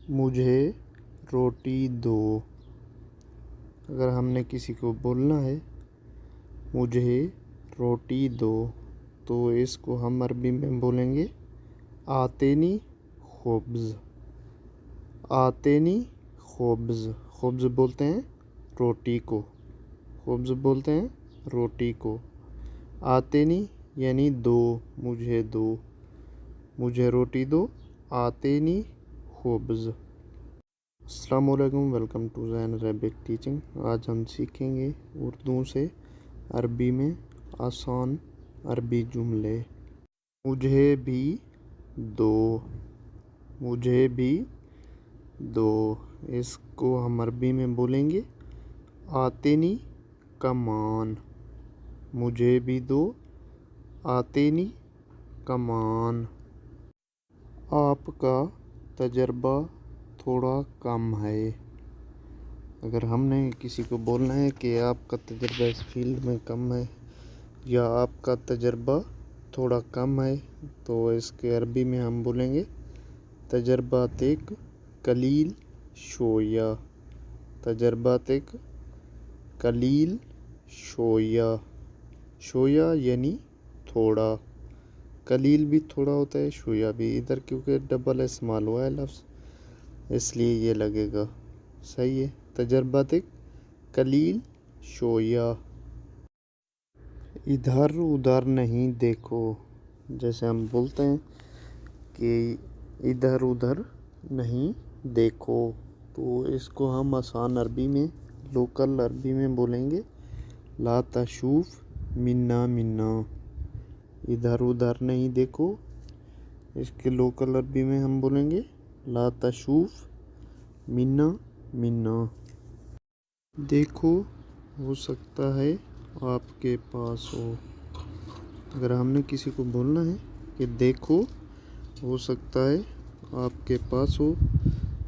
مجھے روٹی دو۔ اگر ہم نے کسی کو بولنا ہے مجھے روٹی دو تو اس کو ہم عربی میں بولیں گے آتینی خبز۔ آتینی خبز، خبز بولتے ہیں روٹی کو، خبز بولتے ہیں روٹی کو۔ آتینی یعنی دو، مجھے دو، مجھے روٹی دو، آتینی خبز۔ السلام علیکم، welcome to Zain Arabic teaching. آج ہم سیکھیں گے اردو سے عربی میں آسان عربی جملے۔ مجھے بھی دو، مجھے بھی دو، اس کو ہم عربی میں بولیں گے آتینی کمان۔ مجھے بھی دو، آتینی کمان۔ آپ کا تجربہ تھوڑا کم ہے۔ اگر ہم نے کسی کو بولنا ہے کہ آپ کا تجربہ اس فیلڈ میں کم ہے یا آپ کا تجربہ تھوڑا کم ہے تو اس کے عربی میں ہم بولیں گے تجرباتک قلیل شویہ۔ تجرباتک قلیل شویہ، شویہ یعنی تھوڑا، قلیل بھی تھوڑا ہوتا ہے، شویہ بھی، ادھر کیونکہ ڈبل استعمال ہوا ہے لفظ اس لیے یہ لگے گا، صحیح ہے۔ تجرباتک قلیل شویہ۔ ادھر ادھر نہیں دیکھو، جیسے ہم بولتے ہیں کہ ادھر ادھر نہیں دیکھو تو اس کو ہم آسان عربی میں، لوکل عربی میں بولیں گے لا تشوف منا منا۔ ادھر ادھر نہیں دیکھو، اس کے لوکل عربی میں ہم بولیں گے لا تشوف منا منا۔ دیکھو ہو سکتا ہے آپ کے پاس ہو۔ اگر ہم نے کسی کو بولنا ہے کہ دیکھو ہو سکتا ہے آپ کے پاس ہو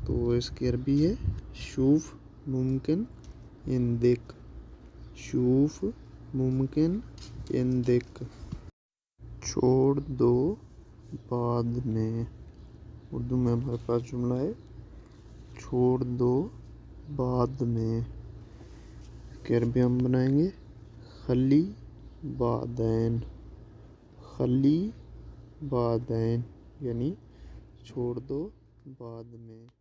تو اس کی عربی ہے شوف ممکن عندک۔ شوف ممکن عندک۔ چھوڑ دو بعد میں۔ اردو میں ہمارے پاس جملہ ہے چھوڑ دو بعد میں، اس کی عربی ہم بنائیں گے خلی بعدین۔ خلی بعدین یعنی چھوڑ دو بعد میں۔